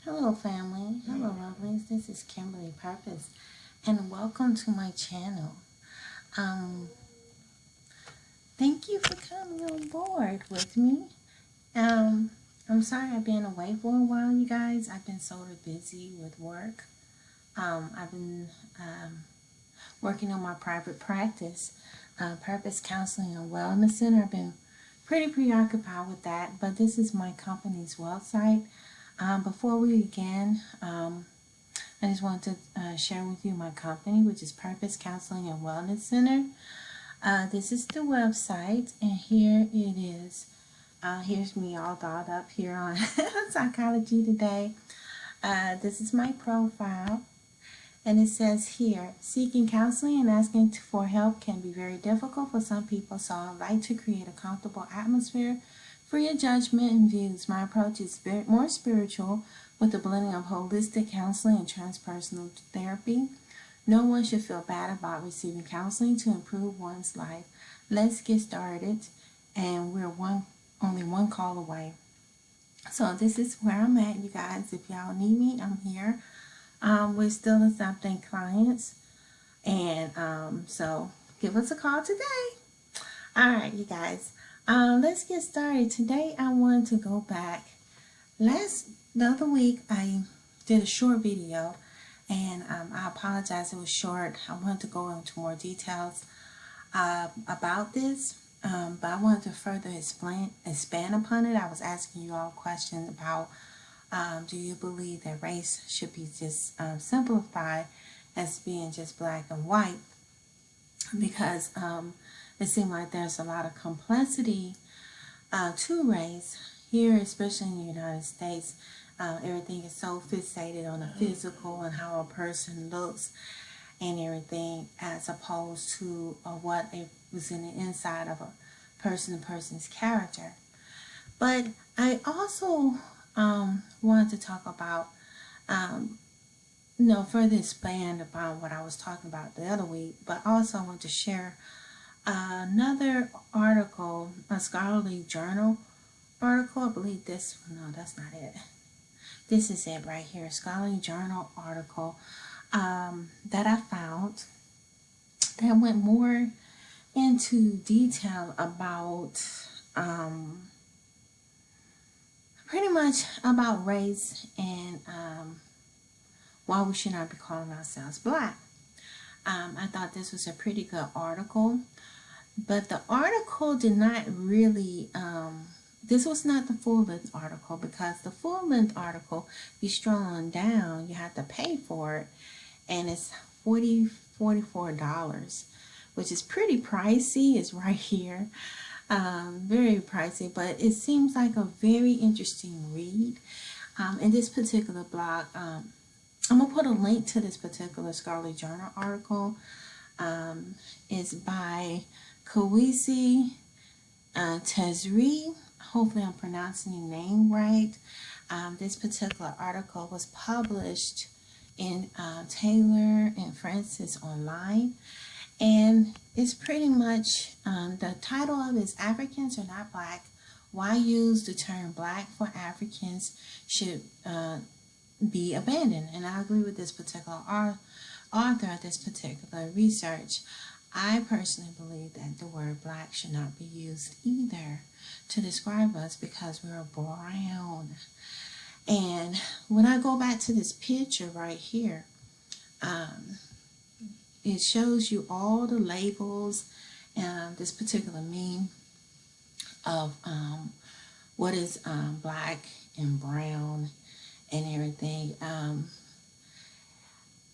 Hello family, hello lovelies, this is Kimberly Purpose and welcome to my channel. Um, Thank you for coming on board with me. I'm sorry I've been away for a while, you guys. I've been sort of busy with work. I've been working on my private practice, Purpose Counseling and Wellness Center. I've been pretty preoccupied with that, but this is my company's website. Before we begin, I just want to share with you my company, which is Purpose Counseling and Wellness Center. This is the website, and here it is. Here's me all dolled up here on Psychology Today. This is my profile, and it says here, seeking counseling and asking for help can be very difficult for some people, so I like to create a comfortable atmosphere free of judgment and views. My approach is more spiritual with a blending of holistic counseling and transpersonal therapy. No one should feel bad about receiving counseling to improve one's life. Let's get started, and we're only one call away. So this is where I'm at, you guys. If y'all need me, I'm here. We're still accepting clients, and so give us a call today. All right, you guys. Let's get started. Today I want to go back. The other week I did a short video, and I apologize it was short. I wanted to go into more details about this, but I wanted to further expand upon it. I was asking you all questions about do you believe that race should be just simplified as being just black and white, because it seemed like there's a lot of complexity to race here, especially in the United States. Everything is so fixated on the physical and how a person looks and everything, as opposed to what was in the inside of a person's character. But I also wanted to talk about, further expand upon what I was talking about the other week, but also I want to share another article, a scholarly journal article. I believe this, no, that's not it. This is it right here, a scholarly journal article that I found that went more into detail about pretty much about race and why we should not be calling ourselves black. I thought this was a pretty good article, but the article did not really, this was not the full-length article, because the full-length article, if you scroll on down, you have to pay for it, and it's $44, which is pretty pricey. It's right here. Very pricey, but it seems like a very interesting read. In this particular blog, I'm going to put a link to this particular scholarly journal article. It's by Kawisi Tezri. Hopefully I'm pronouncing your name right. This particular article was published in Taylor and Francis Online, and it's pretty much, the title of it is Africans Are Not Black, Why Use the Term Black for Africans Should Be Abandoned. And I agree with this particular author of this particular research. I personally believe that the word black should not be used either to describe us, because we're brown. And when I go back to this picture right here, it shows you all the labels, this particular meme of what is black and brown and everything.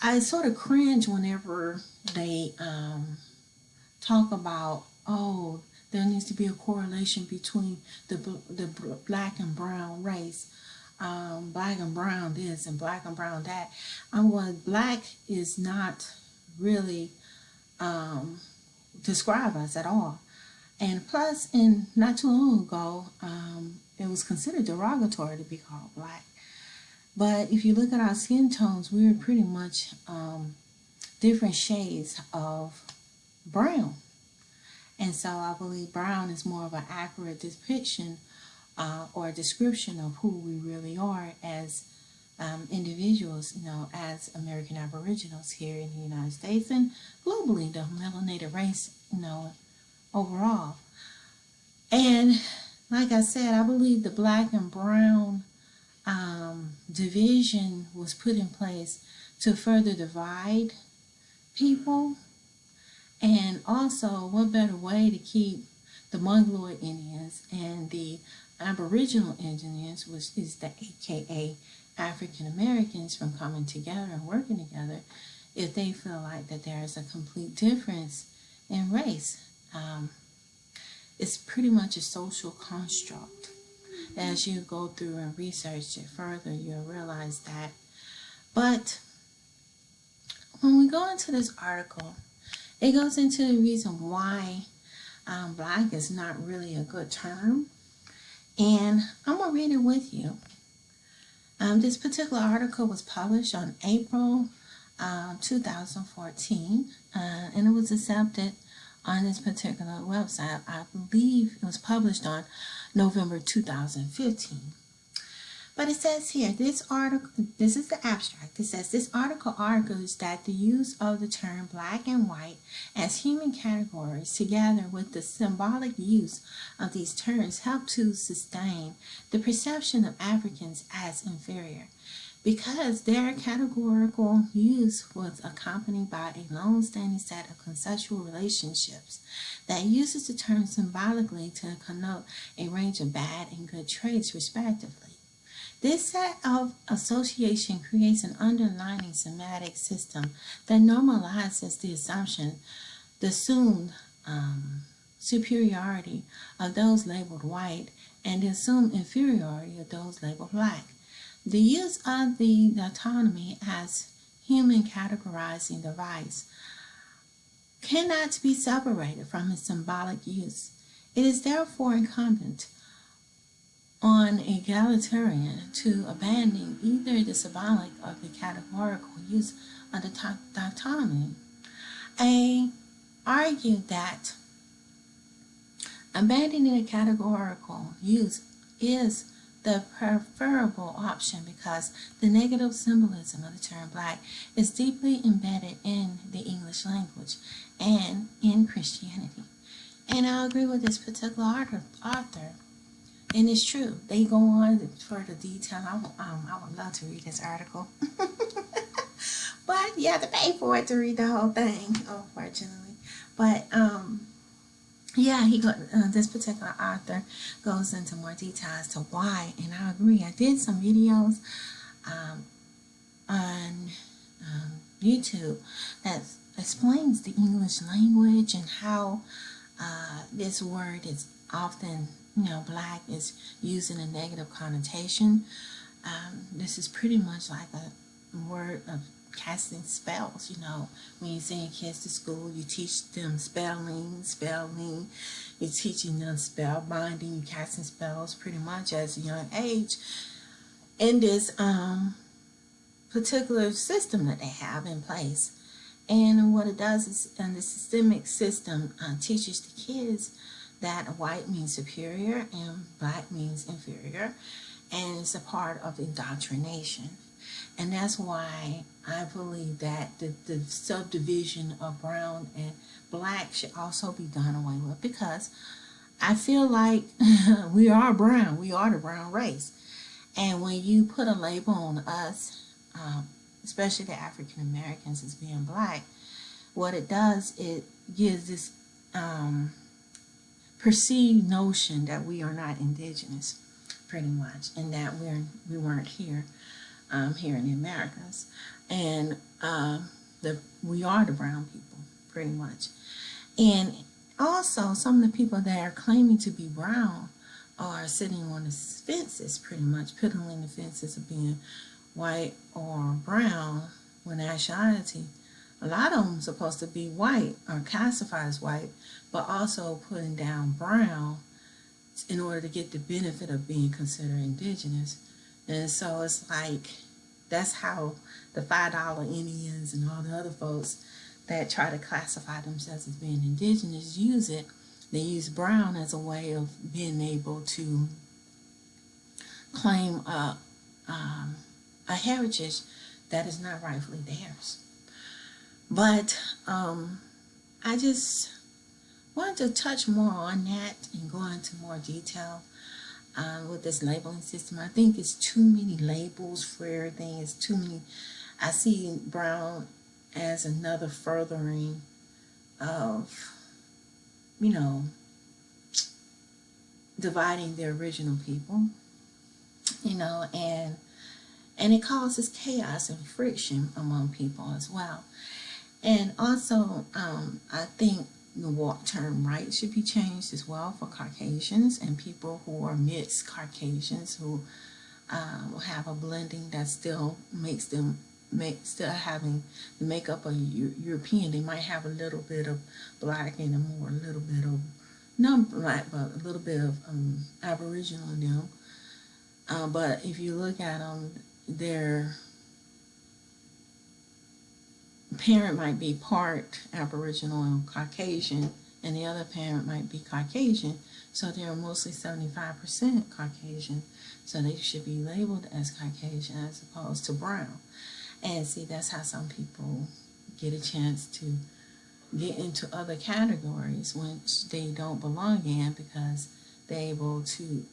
I sort of cringe whenever they talk about, oh, there needs to be a correlation between the black and brown race. Black and brown this and black and brown that. Black is not really describe us at all. And plus, not too long ago, it was considered derogatory to be called black. But if you look at our skin tones, we're pretty much different shades of brown. And so I believe brown is more of an accurate depiction or a description of who we really are as individuals, as American Aboriginals here in the United States and globally, the melanated race, overall. And like I said, I believe the black and brown division was put in place to further divide people. And also, what better way to keep the Mongoloid Indians and the Aboriginal Indians, which is the AKA African Americans, from coming together and working together if they feel like that there is a complete difference in race. It's pretty much a social construct. As you go through and research it further, you'll realize that. But when we go into this article, it goes into the reason why black is not really a good term. And I'm going to read it with you. This particular article was published on April 2014, and it was accepted on this particular website. I believe it was published on November 2015. But it says here, this is the abstract. It says, this article argues that the use of the term black and white as human categories, together with the symbolic use of these terms, help to sustain the perception of Africans as inferior, because their categorical use was accompanied by a long-standing set of conceptual relationships that uses the term symbolically to connote a range of bad and good traits, respectively. This set of association creates an underlying semantic system that normalizes the assumed superiority of those labeled white and the assumed inferiority of those labeled black. The use of the autonomy as human categorizing device cannot be separated from its symbolic use. It is therefore incumbent on egalitarian to abandon either the symbolic or the categorical use of the dichotomy. I argue that abandoning the categorical use is the preferable option because the negative symbolism of the term black is deeply embedded in the English language and in Christianity. And I agree with this particular author. And it's true. They go on for the detail. I would love to read this article. But you have to pay for it to read the whole thing, unfortunately. But yeah, this particular author goes into more detail as to why. And I agree. I did some videos on YouTube that explains the English language and how this word is often, black is used in a negative connotation. This is pretty much like a word of casting spells. When you send kids to school, you teach them spelling, you're teaching them spell binding, you're casting spells pretty much as a young age in this particular system that they have in place. And what it does is, the systemic system teaches the kids that white means superior and black means inferior, and it's a part of indoctrination. And that's why I believe that the subdivision of brown and black should also be done away with, because I feel like we are brown, we are the brown race. And when you put a label on us, especially the African Americans, as being black, what it does, it gives this perceived notion that we are not indigenous, pretty much, and that we weren't here here in the Americas, and we are the brown people, pretty much. And also, some of the people that are claiming to be brown are sitting on the fences, pretty much piddling the fences of being white or brown, when in actuality a lot of them are supposed to be white or classified as white, but also putting down brown in order to get the benefit of being considered indigenous. And so it's like, that's how the $5 Indians and all the other folks that try to classify themselves as being indigenous use it. They use brown as a way of being able to claim a a heritage that is not rightfully theirs. But I just wanted to touch more on that and go into more detail with this labeling system. I think it's too many labels for everything. It's too many. I see brown as another furthering of, you know, dividing the original people, you know, and it causes chaos and friction among people as well. And also, I think the term white should be changed as well for Caucasians and people who are mixed Caucasians who have a blending that still makes them still having the makeup of European. They might have a little bit of black in them, or a little bit of not black, but a little bit of Aboriginal in them. But if you look at them, their parent might be part Aboriginal and Caucasian, and the other parent might be Caucasian, so they're mostly 75% Caucasian, so they should be labeled as Caucasian as opposed to brown. And see, that's how some people get a chance to get into other categories which they don't belong in, because they're able to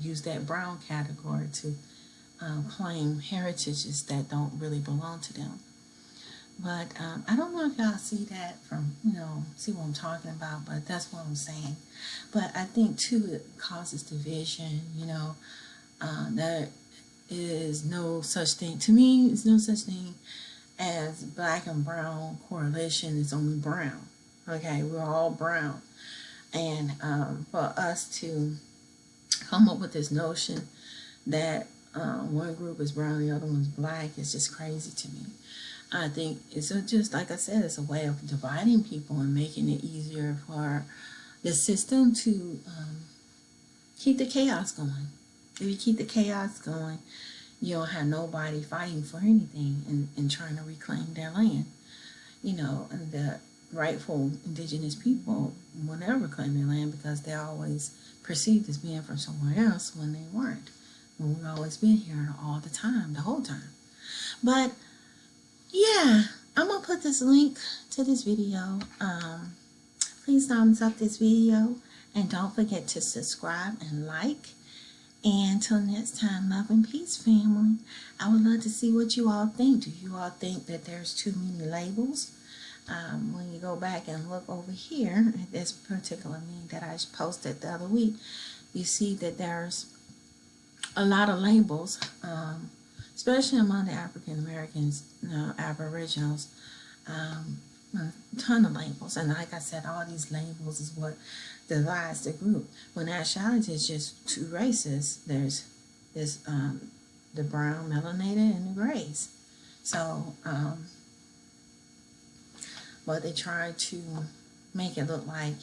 use that brown category to claim heritages that don't really belong to them. But I don't know if y'all see that from, see what I'm talking about, but that's what I'm saying. But I think, too, it causes division, there is no such thing. To me, there's no such thing as black and brown correlation. It's only brown. Okay, we're all brown. And for us to come up with this notion that one group is brown, the other one's black, is just crazy to me. I think it's just, like I said, it's a way of dividing people and making it easier for the system to keep the chaos going. If you keep the chaos going, you don't have nobody fighting for anything and trying to reclaim their land. And the rightful indigenous people will never claim their land, because they're always perceived as being from somewhere else when they weren't. When we've always been here all the time, the whole time. But yeah, I'm going to put this link to this video. Please thumbs up this video, and don't forget to subscribe and like. And until next time, love and peace, family. I would love to see what you all think. Do you all think that there's too many labels? When you go back and look over here at this particular meme that I posted the other week, you see that there's a lot of labels, especially among the African Americans, Aboriginals, a ton of labels. And like I said, all these labels is what divides the group. When actuality is just two races. There's the brown, melanated, and the grays. So, but they try to make it look like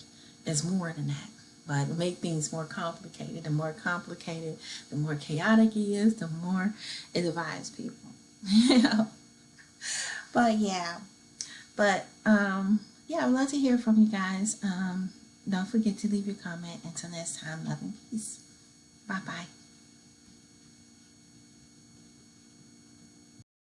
it's more than that. But make things more complicated. The more complicated, the more chaotic it is, the more it divides people. But yeah. But yeah, I'd love to hear from you guys. Don't forget to leave your comment. Until next time, love and peace. Bye-bye.